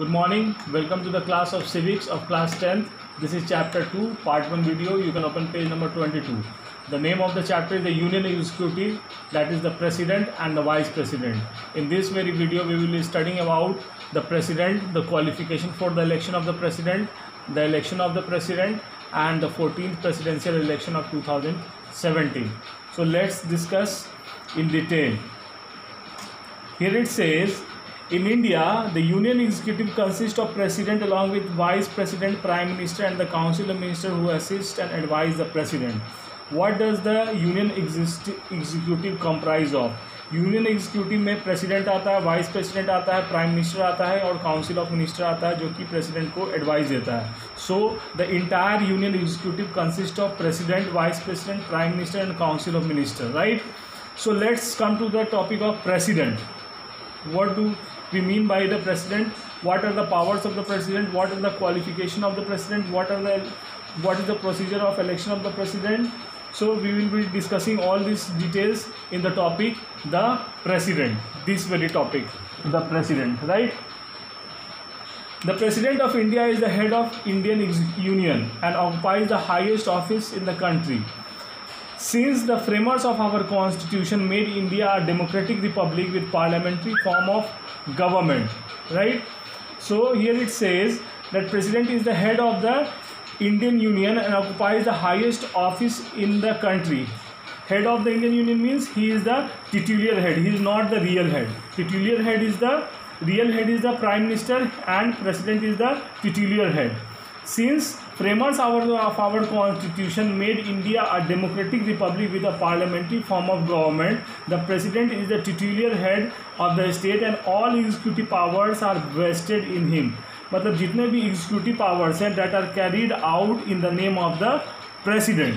Good morning. Welcome to the class of civics of class 10th. This is chapter 2, part 1 video. You can open page number 22. The name of the chapter is the Union Executive, that is the President and the Vice President. In this very video, we will be studying about the President, the qualification for the election of the President, the election of the President, and the 14th presidential election of 2017. So let's discuss in detail. Here it says, in India, the Union Executive consists of President along with Vice President, Prime Minister and the Council of Ministers who assist and advise the President. What does the Union Executive comprise of? Union executive में president आता है, vice president आता है, prime minister आता है और council of minister आता है जो कि प्रेसिडेंट को एडवाइस देता है. So the entire union executive consist of president, vice president, prime minister and council of minister, right. So let's come to the topic of president. What do we mean by the president? What are the powers of the president? What are the qualification of the president? What is the procedure of election of the president? So we will be discussing all these details in the topic the president. This very topic, the president, right? The President of India is the head of Indian Union and occupies the highest office in the country. Since the framers of our constitution made India a democratic republic with parliamentary form of government, right? So here it says that President is the head of the Indian Union and occupies the highest office in the country. Head of the Indian Union means he is the titular head. He is not the real head. Titular head is the real head is the Prime Minister and President is the titular head. Since framers of our constitution made India a democratic republic with a parliamentary form of government, the president is the titular head of the state and all executive powers are vested in him. मतलब जितने भी executive powers हैं that are carried out in the name of the president.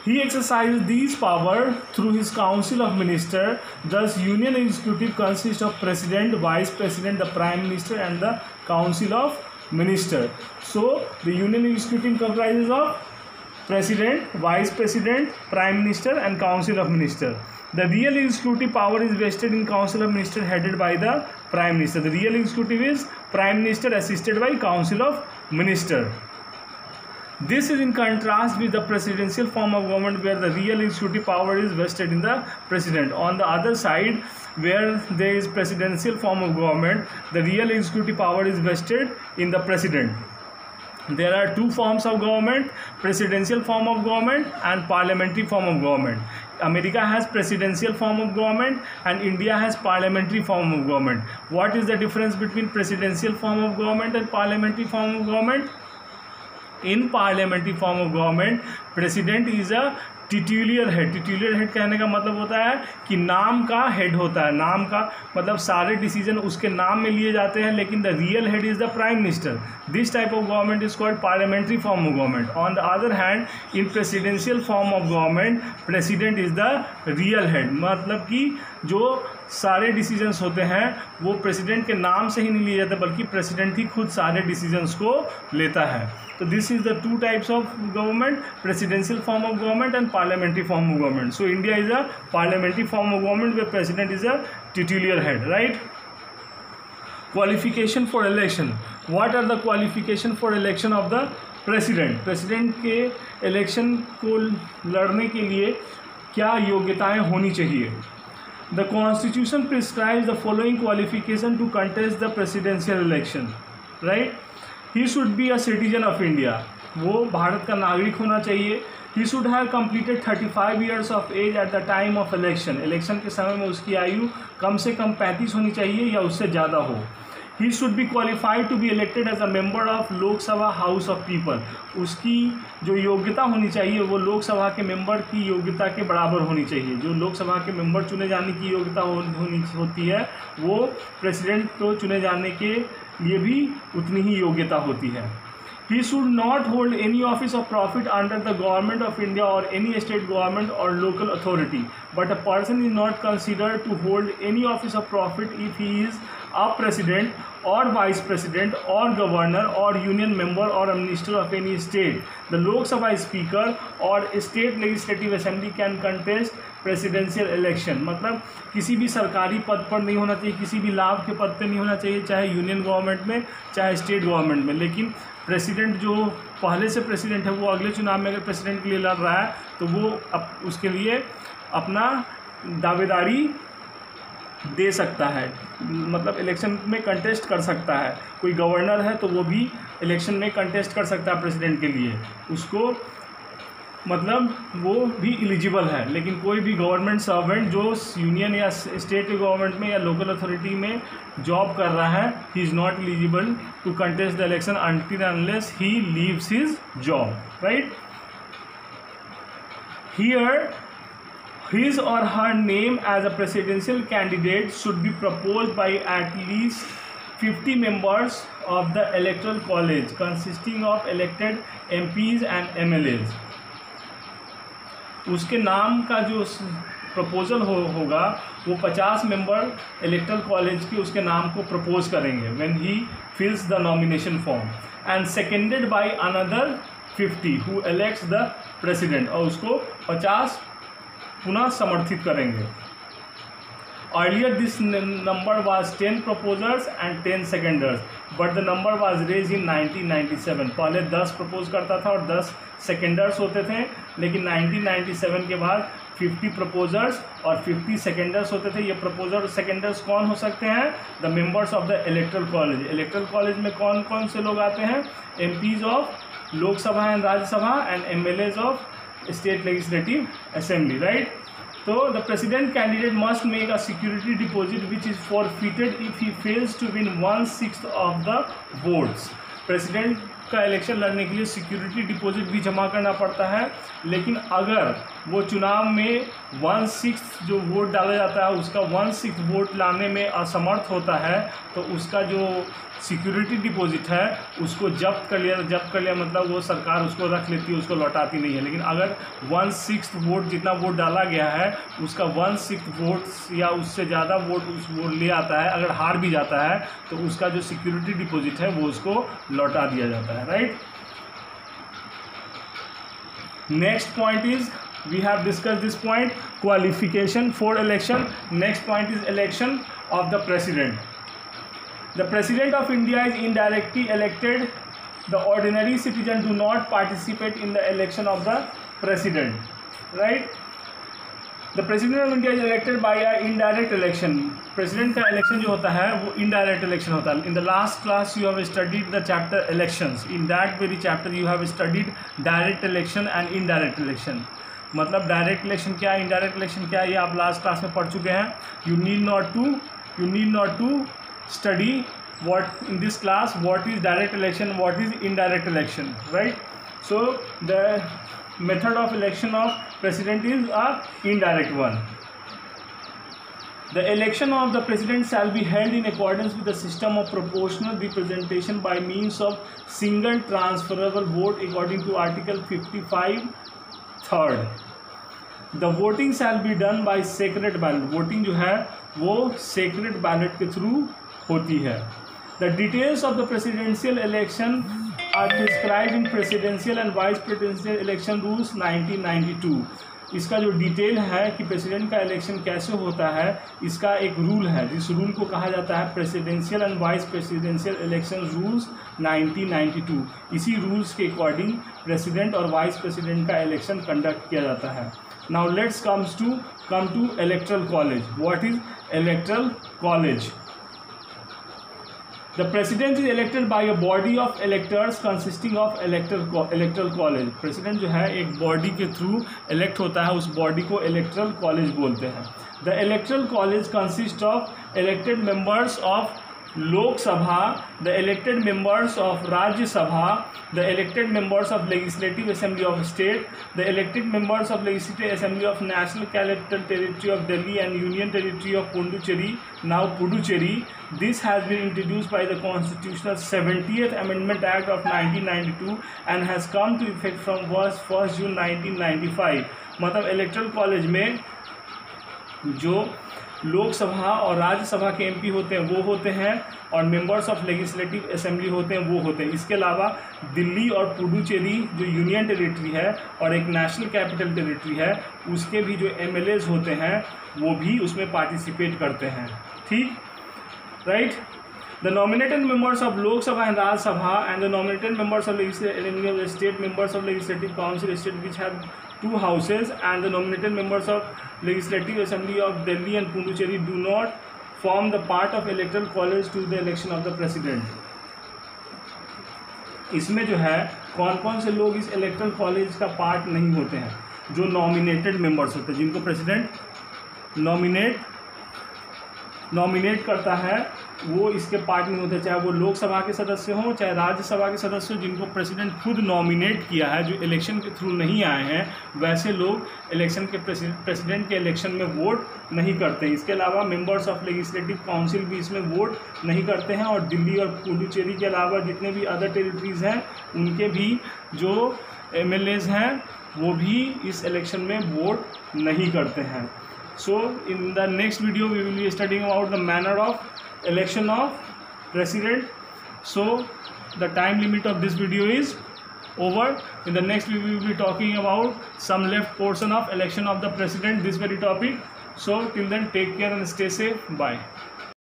He exercises these powers through his council of ministers. Thus, union executive consists of president, vice president, the prime minister, and the council of minister. So the union executive comprises of president, vice president, prime minister and council of minister. The real executive power is vested in council of minister headed by the prime minister. The real executive is prime minister assisted by council of minister. This is in contrast with the presidential form of government where the real executive power is vested in the president. On the other side, where there is presidential form of government, the real executive power is vested in the president. There are two forms of government, presidential form of government and parliamentary form of government. America has presidential form of government and India has parliamentary form of government. What is the difference between presidential form of government and parliamentary form of government? In parliamentary form of government, president is a titular head. Titular head कहने का मतलब होता है कि नाम का head होता है. नाम का मतलब सारे डिसीजन उसके नाम में लिए जाते हैं, लेकिन the real head is the prime minister. This type of government is called parliamentary form of government. On the other hand, in presidential form of government, president is the real head. मतलब कि जो सारे decisions होते हैं वो president के नाम से ही नहीं लिए जाते, बल्कि प्रेसिडेंट ही खुद सारे डिसीजंस को लेता है. तो this is the two types of government, presidential form of government and parliamentary form of government. So India is a parliamentary form of government where president is a titular head, right? Qualification for election. What are the qualification for election of the president? President के election को लड़ने के लिए क्या योग्यताएं होनी चाहिए? The Constitution prescribes the following qualification to contest the presidential election, right? He should be a citizen of India. वो भारत का नागरिक होना चाहिए. He should have completed 35 years of age at the time of election. Election के समय में उसकी आयु कम से कम 35 होनी चाहिए या उससे ज़्यादा हो. He should be qualified to be elected as a member of लोक सभा हाउस ऑफ पीपल. उसकी जो योग्यता होनी चाहिए वो लोकसभा के मेंबर की योग्यता के बराबर होनी चाहिए. जो लोकसभा के मेंबर चुने जाने की योग्यता होती है वो प्रेसिडेंट को चुने जाने के लिए भी उतनी ही योग्यता होती है. He should not hold any office of profit under the government of India or any state government or local authority. But a person is not considered to hold any office of profit if he is a president or vice president or governor or union member or a minister of any state. The Lok Sabha speaker or state legislative assembly can contest presidential election, मतलब किसी भी सरकारी पद पर नहीं होना चाहिए, किसी भी लाभ के पद पर नहीं होना चाहिए, चाहे यूनियन गवर्नमेंट में चाहे स्टेट गवर्नमेंट में। लेकिन प्रेसिडेंट जो पहले से प्रेसिडेंट है वो अगले चुनाव में अगर प्रेसिडेंट के लिए लड़ रहा है तो वो उसके लिए अपना दावेदारी दे सकता है, मतलब इलेक्शन में कंटेस्ट कर सकता है। कोई गवर्नर है तो वो भी इलेक्शन में कंटेस्ट कर सकता है प्रेसिडेंट के लिए, उसको मतलब वो भी एलिजिबल है। लेकिन कोई भी गवर्नमेंट सर्वेंट जो यूनियन या स्टेट गवर्नमेंट में या लोकल अथॉरिटी में जॉब कर रहा है, he is not eligible to contest the election until unless he leaves his job, right. Here his or her name as a presidential candidate should be proposed by at least 50 members of the electoral college consisting of elected MPs and MLAs. उसके नाम का जो proposal होगा वो 50 member electoral college के उसके नाम को प्रपोज करेंगे when he fills the nomination form and seconded by another 50 who elects the president, और उसको 50 पुनः समर्थित करेंगे। Earlier this number was 10 proposers and 10 seconders, but the number was raised in 1997. पहले 10 प्रपोज करता था और 10 सेकेंडर्स होते थे, लेकिन 1997 के बाद 50 प्रपोजर्स और 50 सेकेंडर्स होते थे। ये प्रपोजर और सेकेंडर्स कौन हो सकते हैं? The members of the electoral college. Electoral college में कौन कौन से लोग आते हैं? MPs of Lok Sabha and Rajya Sabha and MLAs of state legislative assembly, right. So the president candidate must make a security deposit which is forfeited if he fails to win 1/6 of the votes. President का election लड़ने के लिए security deposit भी जमा करना पड़ता है, लेकिन अगर वो चुनाव में 1/6 जो वोट डाला जाता है उसका 1/6 वोट लाने में असमर्थ होता है तो उसका जो सिक्योरिटी डिपॉजिट है उसको जब्त कर लिया मतलब वो सरकार उसको रख लेती है, उसको लौटाती नहीं है। लेकिन अगर 1/6 वोट जितना वोट डाला गया है उसका 1/6 वोट या उससे ज़्यादा वोट उस वोट ले आता है, अगर हार भी जाता है तो उसका जो सिक्योरिटी डिपॉजिट है वो उसको लौटा दिया जाता है, right. Next point is we have discussed this point, qualification for election. Next point is election of the president. The president of India is indirectly elected. The ordinary citizen do not participate in the election of the president, right? The president of India is elected by a indirect election. President का election जो होता है वो indirect election होता है. In the last class you have studied the chapter elections. In that very chapter you have studied direct election and indirect election. मतलब direct election क्या है, इनडायरेक्ट इलेक्शन क्या है, ये आप लास्ट क्लास में पढ़ चुके हैं. You need not to study what in this class what is direct election, what is indirect election, right? So the method of election of president is a indirect one. The election of the president shall be held in accordance with the system of proportional representation by means of single transferable vote according to article 55 third. The voting shall be done by sacred ballot. voting जो है वो sacred ballot के through होती है. The details of the presidential election are described in presidential and vice presidential election rules 1992. इसका जो detail है कि प्रेसिडेंट का इलेक्शन कैसे होता है इसका एक रूल है, जिस रूल को कहा जाता है presidential and vice presidential election rules 1992. इसी रूल्स के अकॉर्डिंग प्रेसिडेंट और वाइस प्रेसिडेंट का इलेक्शन कंडक्ट किया जाता है. Now let's come to electoral college. What is electoral college? The president is elected by a body of electors consisting of electoral college. President जो है एक body के through elect होता है, उस body को electoral college बोलते हैं. The electoral college consists of elected members of लोक सभा, the elected members of राज्य सभा, the elected members of legislative assembly of state, the elected members of legislative assembly of national capital territory of Delhi and union territory of Pondicherry, now Puducherry. This has been introduced by the constitutional 70th amendment act of 1992 and has come to effect from 1st June 1995. मतलब electoral college में जो लोकसभा और राज्यसभा के MP होते हैं वो होते हैं, और मेंबर्स ऑफ लेजिस्लेटिव असेंबली होते हैं वो होते हैं। इसके अलावा दिल्ली और पुडुचेरी जो यूनियन टेरिटरी है और एक नेशनल कैपिटल टेरिटरी है, उसके भी जो एमएलएज होते हैं वो भी उसमें पार्टिसिपेट करते हैं। ठीक, right. The nominated members of Lok Sabha and Rajya Sabha and the nominated members of state members of Legislative Council state which have 2 houses and the nominated members of Legislative Assembly of Delhi and Puducherry do not form the part of electoral college to the election of the president। इसमें जो है कौन कौन से लोग इस electoral college का part नहीं होते हैं? जो नॉमिनेटेड मेंबर्स होते हैं, जिनको प्रेसिडेंट नॉमिनेट करता है, वो इसके पार्ट नहीं होते, चाहे वो लोकसभा के सदस्य हों चाहे राज्यसभा के सदस्य हों। जिनको प्रेसिडेंट खुद नॉमिनेट किया है, जो इलेक्शन के थ्रू नहीं आए हैं, वैसे लोग इलेक्शन के प्रेसिडेंट के इलेक्शन में वोट नहीं करते हैं। इसके अलावा मेंबर्स ऑफ लेजिस्लेटिव काउंसिल भी इसमें वोट नहीं करते हैं, और दिल्ली और पुडुचेरी के अलावा जितने भी अदर टेरिटरीज़ हैं उनके भी जो एमएलएज हैं वो भी इस इलेक्शन में वोट नहीं करते हैं। So in the next video we will be studying about the manner of election of president. So the time limit of this video is over. In the next we will be talking about some left portion of election of the president, this very topic. So till then, take care and stay safe. Bye.